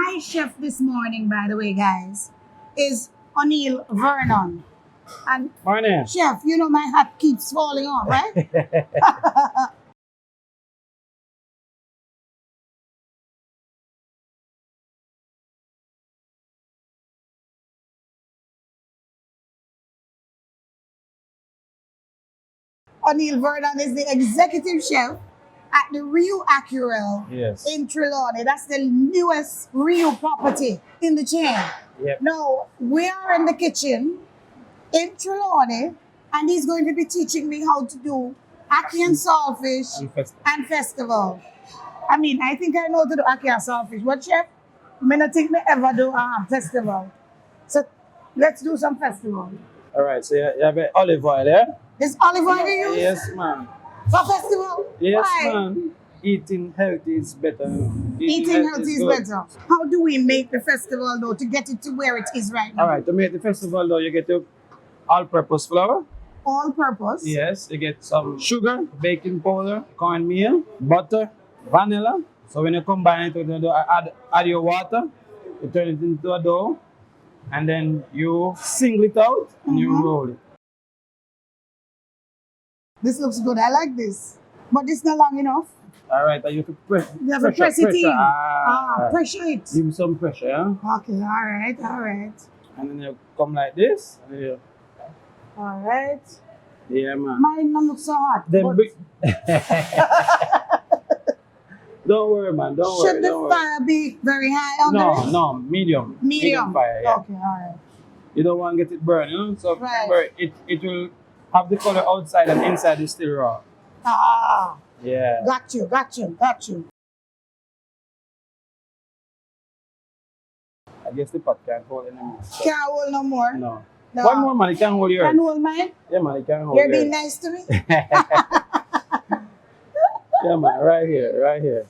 My chef this morning, by the way, guys, is Oneil Vernon. And Morning. chef, you know my hat keeps falling off, right? Oneil Vernon is the executive chef at the Riu Aquarelle Yes. in Trelawney. That's the newest Riu property in the chain. Yep. Now, we are in the kitchen in Trelawney, and he's going to be teaching me how to do ackee and saltfish And festival. and festival. I mean, I think I know to do ackee and saltfish, but chef, I don't think me ever do festival. So let's do some festival. All right. So you have olive oil there. Is olive oil you use Yes, man. for festival? Yes, Why? man. Eating healthy is better. Eating healthy is good. better. How do we make the festival though to get it to where it is right now? All right. To make the festival, though, you get your all-purpose flour. All purpose. Yes. You get some sugar, baking powder, cornmeal, butter, vanilla. So when you combine it with the dough, add your water. You turn it into a dough, and then you single it out and you roll it. This looks good. I like this. But it's not long enough. All right. And you have to press. You have to press it in. Ah, Pressure it. give me some pressure, yeah? Okay, all right, all right. And then you come like this. And then you, All right. yeah, man. Mine don't look so hot. Then but don't worry, man. Don't worry. should the Don't worry. fire be very high on this? No, medium. Medium. fire, yeah. Okay, all right. You don't want to get it burned, you know? So if Right. you burn, it will have the color outside and inside is still raw. Ah, Yeah. got you, got you, got you. I guess the pot can't hold anymore. So, Can't hold no more. no. No. One more, man. It can hold yours. Can hold mine? Yeah, man. It can hold You're yours. being nice to me? Yeah, man. Right here. Right here.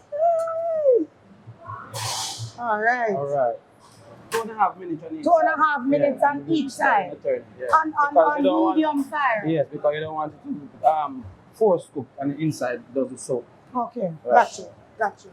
All right. All right. 2.5 minutes on each 2.5 minutes Yeah, on and each just turn side. it, turn it, yeah. On Because you don't want- medium fire. Yes, because you don't want it to force cook and the inside does the soap. Okay, Right. got you, got you,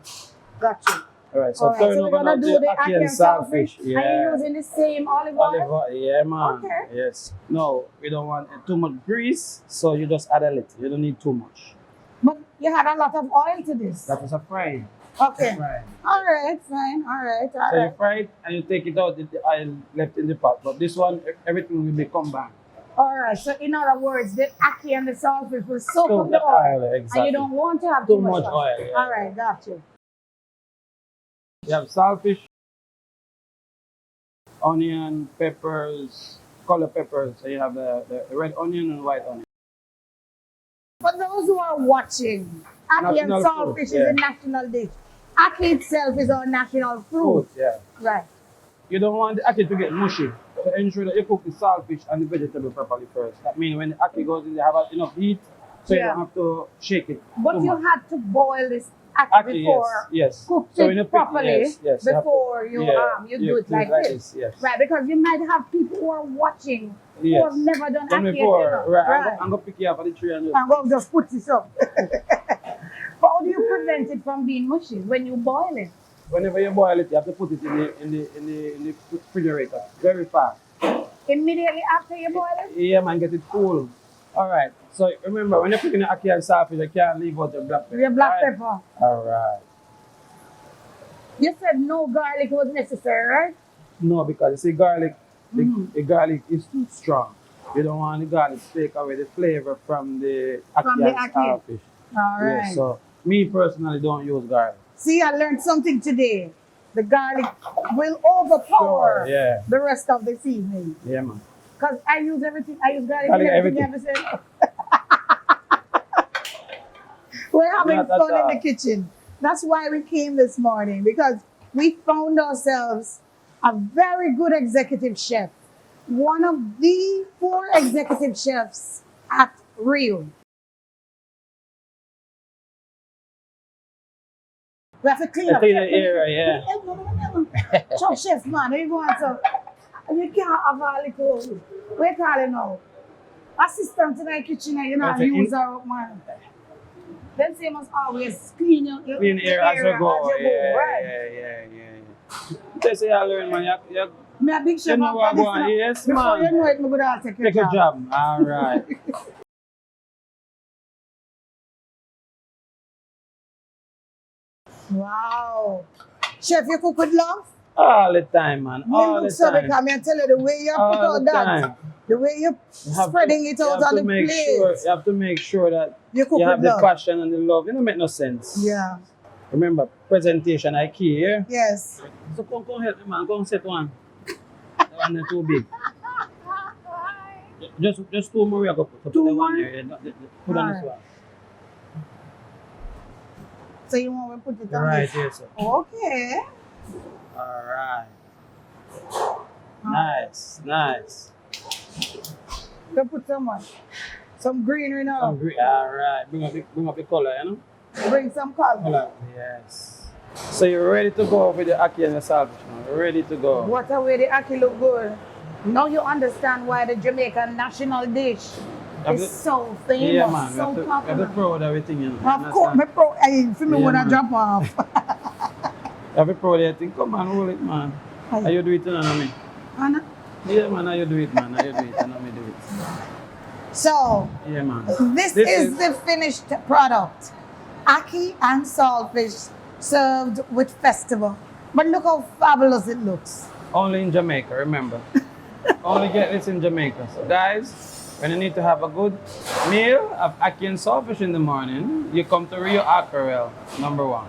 got you. All right, so All right, turn so we're over gonna now do to the ackee ackee and and saltfish. saltfish. Are you Yeah. using the same olive Olive oil? oil, yeah, man. Okay. Yes. No, we don't want too much grease, so you just add a little. You don't need too much. But you had a lot of oil to this. That was a fry. Okay. Fry. All right, fine. All right, all So you right. fry it and you take it out, the oil left in the pot. But this one, everything will be combined. All right. So in other words, the ackee and the saltfish will soak So up the oil, exactly. and you don't want to have Too much oil, yeah. All right, got you. You have saltfish, onion, peppers, color peppers. So you have the red onion and white onion. For those who are watching, ackee and National saltfish fruit, is yeah. a national dish. Ackee itself is our national fruit. Fruit, yeah. Right. You don't want the ackee to get mushy. So ensure that you cook the saltfish and the vegetable properly first. That means when the ackee goes in, they have enough heat, so you Yeah. don't have to shake it. But too you much. had to boil this ackee Ackee, before. yes. Cooked So when you it pick- properly yes, you have to- before you yeah, do it like this. Yes. Right, because you might have people who are watching who Yes. have never done Done ackee. before, right? Right. I'm gonna pick you up at the tree and I'm going to just put this up. But how do you prevent it from being mushy when you boil it? whenever you boil it, you have to put it in the refrigerator very fast. Immediately after you boil it? Yeah, man, get it cool. All right. So remember, when you're cooking the ackee and saltfish, you can't leave out the black pepper. Your black All right? pepper. All right. You said no garlic was necessary, right? No, because you see, garlic, Mhm. the garlic is too strong. You don't want the garlic to take away the flavor from the From ackee the and ackee. saltfish. All right. Yeah, so me personally don't use garlic. See, I learned something today. The garlic will overpower Sure, yeah. the rest of the seasoning. Yeah, man. Because I use everything. I use garlic, Garlic, in everything everything. you ever said. We're having Not at fun in all. the kitchen. That's why we came this morning, because we found ourselves a very good executive chef. One of the 4 executive chefs at Riu. We have to clean up. Clean the area, yeah. So chef man, you want to, you can't have a little, what you call it now? Assistant in the kitchen, you know, That's it. use her up, man. Then say must always clean your Clean air as you go. right? Yeah. tell you, I learn, man. Me a big chef You know what after this I now. want. Yes, Before man. you know it, me gonna take your Take a job. job. All right. Wow. Chef, you cook with love? All the time, man. You All look the so time. because I tell you the way you put All out the that, time. the way you spreading it out on the plate. You have to make sure that You cook you have with the love. passion and the love. It don't make no sense. Yeah. Remember, presentation is key here. Yes. So come help me, man. Come set one. That one is too big. Just two more we are going to put. Two the more? one here. Put on this Alright. one. So you want to put it on Right this? here, sir. Okay. Alright. Nice, nice. You put some greenery now. Alright. Bring up the color, you know? Bring some color. Color. Yes. So you're ready to go with the ackee and the saltfish now. You're ready to go. What a way the ackee look good. Now you understand why the Jamaican national dish Have is the- so famous, Yeah, man. so we have popular. to proud of everything, you know. Of course, me pro. Hey, for me Yeah, when I man. drop off. You have to proud of everything. Come on, hold it, man. Aye. How you do it, you know me? Anna? Yeah, man. How you do it, man? How you do it? You know me do it. So, Yeah, man. this is the finished product. Ackee and saltfish served with festival. But look how fabulous it looks. Only in Jamaica, remember. Only get this in Jamaica. So guys, when you need to have a good meal of ackee and saltfish in the morning, you come to Riu Aquarelle, #1.